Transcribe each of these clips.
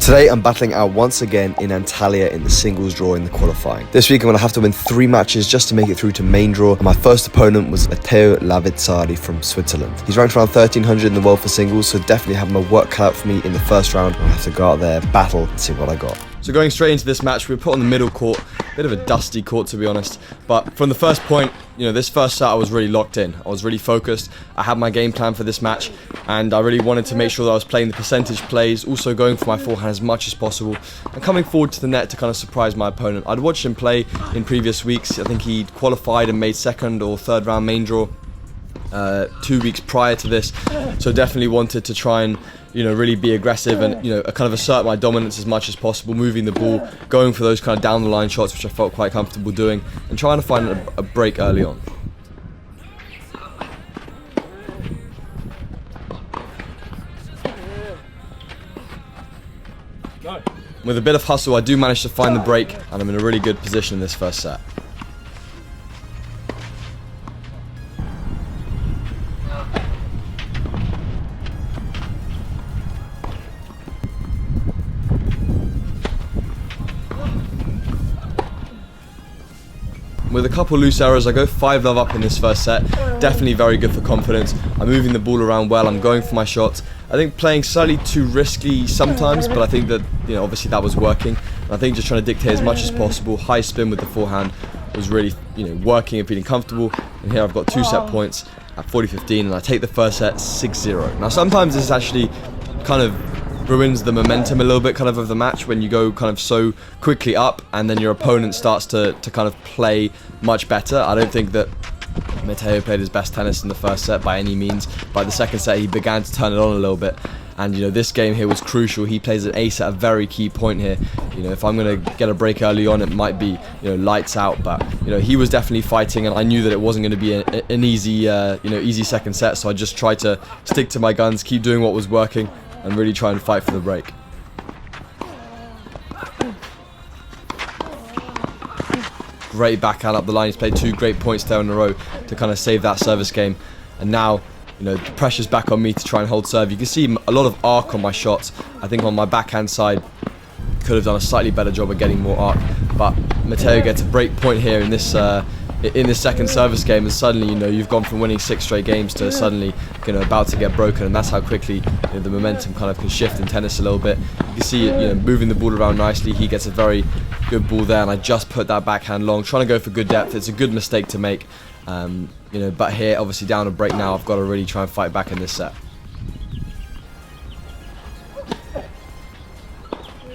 Today I'm battling out once again in Antalya in the singles draw in the qualifying. This week I'm going to have to win 3 matches just to make it through to main draw, and my first opponent was Matteo Lavizzari from Switzerland. He's ranked around 1300 in the world for singles, so definitely have my work cut out for me in the first round. I'll have to go out there, battle, and see what I got. So going straight into this match, we were put on the middle court, a bit of a dusty court to be honest, but from the first point, this first set I was really locked in. I was really focused. I had my game plan for this match, and I really wanted to make sure that I was playing the percentage plays, also going for my forehand as much as possible, and coming forward to the net to kind of surprise my opponent. I'd watched him play in previous weeks. I think he'd qualified and made second or third round main draw 2 weeks prior to this, so definitely wanted to try and really be aggressive and kind of assert my dominance as much as possible, moving the ball, going for those kind of down the line shots which I felt quite comfortable doing, and trying to find a break early on. With a bit of hustle, I do manage to find the break, and I'm in a really good position in this first set. With a couple loose errors, I go 5-love up in this first set. Definitely very good for confidence. I'm moving the ball around well, I'm going for my shots. I think playing slightly too risky sometimes, but I think that, obviously that was working. And I think just trying to dictate as much as possible, high spin with the forehand was really, working and feeling comfortable. And here I've got 2 set points at 40-15, and I take the first set 6-0. Now sometimes this actually kind of ruins the momentum a little bit kind of the match when you go kind of so quickly up and then your opponent starts to kind of play much better. I don't think that Matteo played his best tennis in the first set by any means, but the second set he began to turn it on a little bit, and this game here was crucial. He plays an ace at a very key point here. If I'm going to get a break early on, it might be lights out, but he was definitely fighting, and I knew that it wasn't going to be an easy easy second set, so I just tried to stick to my guns, keep doing what was working, and really try and fight for the break. Great backhand up the line. He's played 2 great points there in a row to kind of save that service game. And now, the pressure's back on me to try and hold serve. You can see a lot of arc on my shots. I think on my backhand side, could have done a slightly better job of getting more arc. But Matteo gets a break point here in this second service game, and suddenly you've gone from winning 6 straight games to suddenly about to get broken, and that's how quickly the momentum kind of can shift in tennis a little bit. You can see it moving the ball around nicely. He gets a very good ball there, and I just put that backhand long, trying to go for good depth. It's a good mistake to make, but here obviously down a break now. I've got to really try and fight back in this set.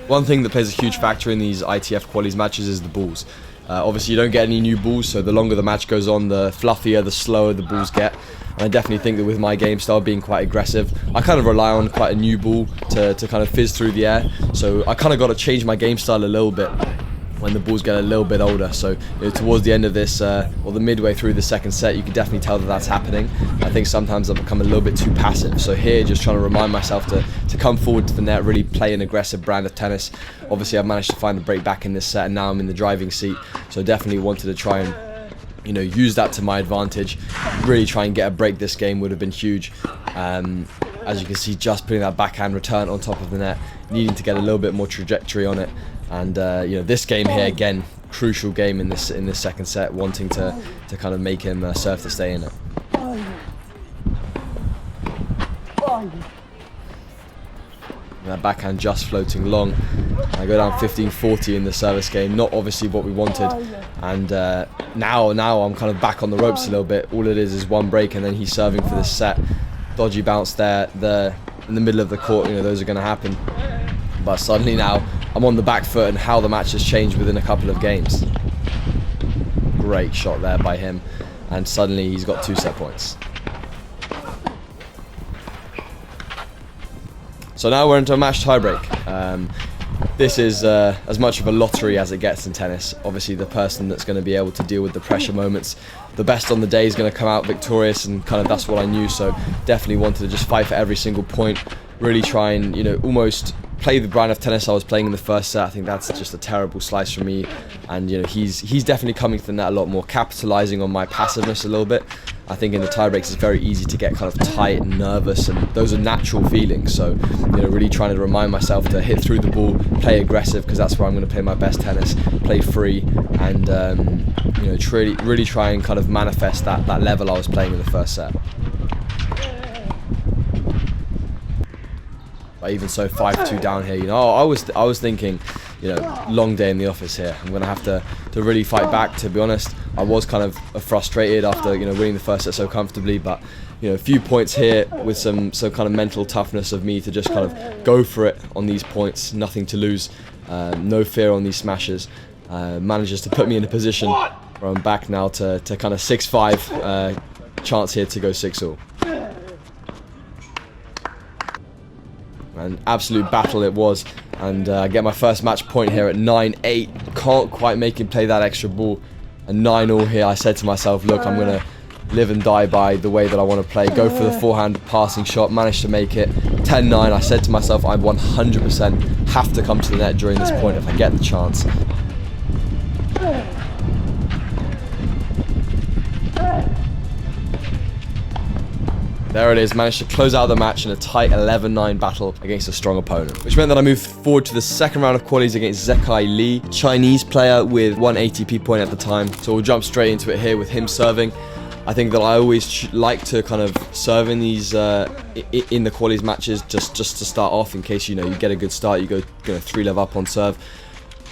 One thing that plays a huge factor in these ITF qualies matches is the balls. Obviously you don't get any new balls, so the longer the match goes on, the fluffier, the slower the balls get. And I definitely think that with my game style being quite aggressive, I kind of rely on quite a new ball to kind of fizz through the air. So I kind of got to change my game style a little bit when the balls get a little bit older. So towards the end of this, or the midway through the second set, you can definitely tell that that's happening. I think sometimes I've become a little bit too passive. So here, just trying to remind myself to come forward to the net, really play an aggressive brand of tennis. Obviously, I've managed to find the break back in this set, and now I'm in the driving seat. So definitely wanted to try and use that to my advantage. Really try and get a break this game would have been huge. As you can see, just putting that backhand return on top of the net, needing to get a little bit more trajectory on it. And this game here, again, crucial game in this second set, wanting to kind of make him serve to stay in it. And that backhand just floating long. I go down 15-40 in the service game, not obviously what we wanted. And now I'm kind of back on the ropes a little bit. All it is 1 break, and then he's serving for this set. Dodgy bounce there, in the middle of the court. Those are going to happen. But suddenly now I'm on the back foot, and how the match has changed within a couple of games. Great shot there by him, and suddenly he's got 2 set points. So now we're into a match tiebreak. This is as much of a lottery as it gets in tennis. Obviously the person that's going to be able to deal with the pressure moments, the best on the day, is going to come out victorious, and kind of that's what I knew. So definitely wanted to just fight for every single point, really try and almost play the brand of tennis I was playing in the first set. I think that's just a terrible slice from me, and he's definitely coming to the net a lot more, capitalizing on my passiveness a little bit. I think in the tie breaks it's very easy to get kind of tight and nervous, and those are natural feelings. So really trying to remind myself to hit through the ball, play aggressive, because that's where I'm going to play my best tennis, play free, and really try and kind of manifest that level I was playing in the first set. But even so, 5-2 down here. I was thinking, long day in the office here. I'm gonna have to really fight back. To be honest, I was kind of frustrated after winning the first set so comfortably, but a few points here with some kind of mental toughness of me to just kind of go for it on these points, nothing to lose, no fear on these smashes. Manages to put me in a position where I'm back now to kind of 6-5, chance here to go 6-all. An absolute battle it was, and I get my first match point here at 9-8. Can't quite make him play that extra ball. And 9-all here, I said to myself, look, I'm going to live and die by the way that I want to play. Go for the forehand passing shot, managed to make it. 10-9, I said to myself, I 100% have to come to the net during this point if I get the chance. There it is, managed to close out the match in a tight 11-9 battle against a strong opponent. Which meant that I moved forward to the second round of qualies against Zekai Lee, Chinese player with 1 ATP point at the time. So we'll jump straight into it here with him serving. I think that I always like to kind of serve in these in the qualies matches just to start off, in case you get a good start, you go 3-level up on serve.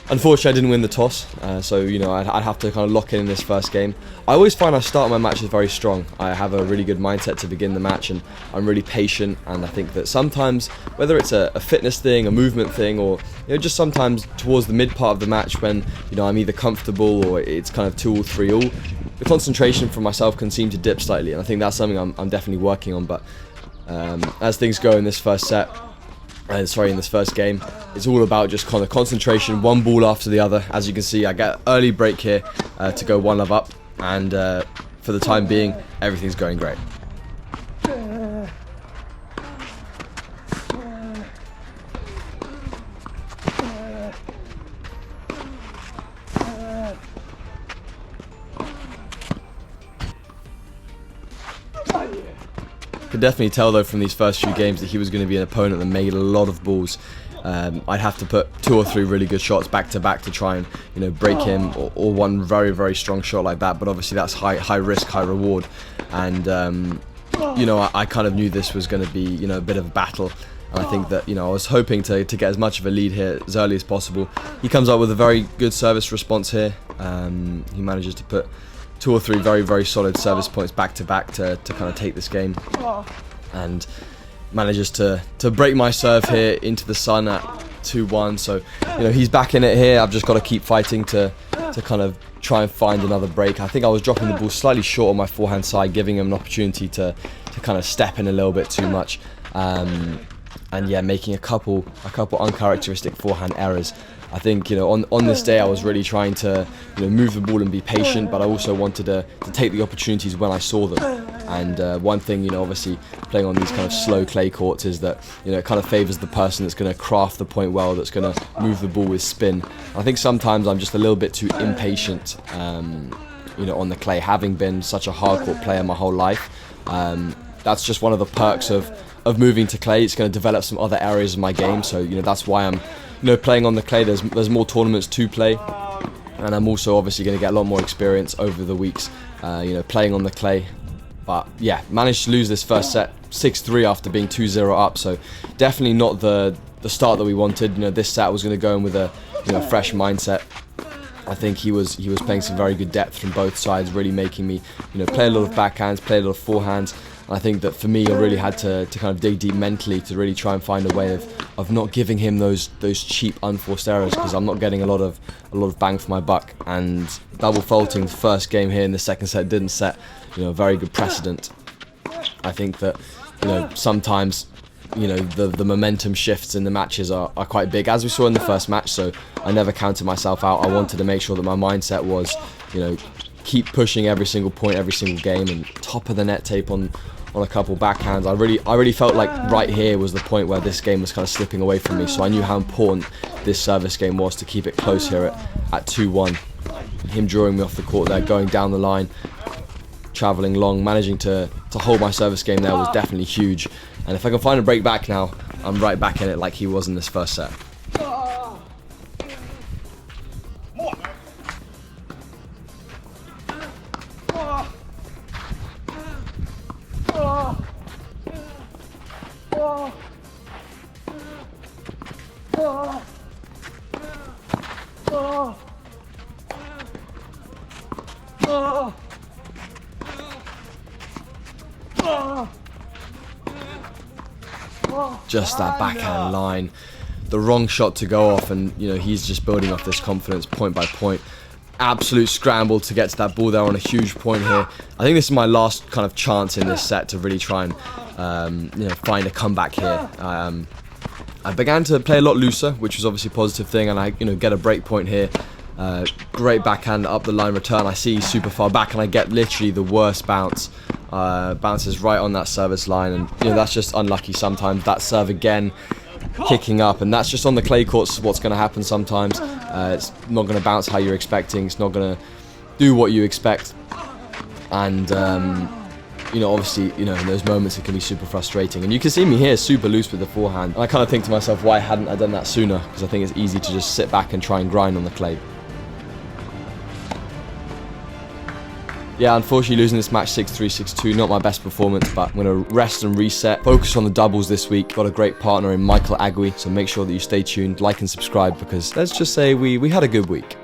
Unfortunately, I didn't win the toss, so I'd have to kind of lock in this first game. I always find I start my matches very strong. I have a really good mindset to begin the match, and I'm really patient. And I think that sometimes, whether it's a fitness thing, a movement thing, or just sometimes towards the mid part of the match when I'm either comfortable or it's kind of 2-all, 3-all, the concentration for myself can seem to dip slightly, and I think that's something I'm definitely working on. But as things go in this first set. In this first game, it's all about just kind of concentration, one ball after the other. As you can see, I get early break here to go 1-love up, and for the time being, everything's going great. Could definitely tell though from these first few games that he was going to be an opponent that made a lot of balls. I'd have to put 2 or 3 really good shots back to back to try and break him, or one very, very strong shot like that. But obviously that's high risk, high reward, and I kind of knew this was going to be a bit of a battle. And I think that I was hoping to get as much of a lead here as early as possible. He comes up with a very good service response here. He manages to put 2 or 3 very, very solid service points back to back to kind of take this game, and manages to break my serve here into the sun at 2-1. So he's back in it here. I've just got to keep fighting to kind of try and find another break. I think I was dropping the ball slightly short on my forehand side, giving him an opportunity to kind of step in a little bit too much, and yeah, making a couple uncharacteristic forehand errors. I think on this day I was really trying to move the ball and be patient, but I also wanted to take the opportunities when I saw them. And one thing obviously playing on these kind of slow clay courts is that it kind of favours the person that's going to craft the point well, that's going to move the ball with spin. I think sometimes I'm just a little bit too impatient on the clay, having been such a hard court player my whole life. That's just one of the perks of moving to clay. It's going to develop some other areas of my game, so that's why I'm playing on the clay. There's more tournaments to play, and I'm also obviously going to get a lot more experience over the weeks playing on the clay. But yeah, managed to lose this first set 6-3 after being 2-0 up, so definitely not the start that we wanted. This set was going to go in with a fresh mindset. I think he was playing some very good depth from both sides, really making me play a lot of backhands, play a lot of forehands. And I think that for me, I really had to kind of dig deep mentally to really try and find a way of not giving him those cheap unforced errors, because I'm not getting a lot of bang for my buck. And double faulting the first game here in the second set didn't set a very good precedent. I think that sometimes the momentum shifts in the matches are quite big, as we saw in the first match. So I never counted myself out. I wanted to make sure that my mindset was keep pushing every single point, every single game, and top of the net tape on on a couple backhands. I really felt like right here was the point where this game was kind of slipping away from me, so I knew how important this service game was to keep it close here at 2-1. Him drawing me off the court there, going down the line, travelling long, managing to hold my service game there was definitely huge. And if I can find a break back now, I'm right back in it like he was in this first set. Just that backhand line, the wrong shot to go off, and you know, he's just building off this confidence point by point. Absolute scramble to get to that ball there on a huge point here. I think this is my last kind of chance in this set to really try and you know, find a comeback here. I began to play a lot looser, which was obviously a positive thing, and I get a break point here. Great backhand up the line return. I see super far back, and I get literally the worst bounce. Bounces right on that service line, and you know, that's just unlucky sometimes. That serve again, kicking up, and that's just on the clay courts what's going to happen sometimes. It's not going to bounce how you're expecting. It's not going to do what you expect, and you know, obviously, you know, in those moments it can be super frustrating. And you can see me here super loose with the forehand, and I kind of think to myself, why hadn't I done that sooner? Because I think it's easy to just sit back and try and grind on the clay. Yeah, unfortunately losing this match 6-3, 6-2, not my best performance, but I'm going to rest and reset, focus on the doubles this week. Got a great partner in Michael Agui, so make sure that you stay tuned, like and subscribe, because let's just say we had a good week.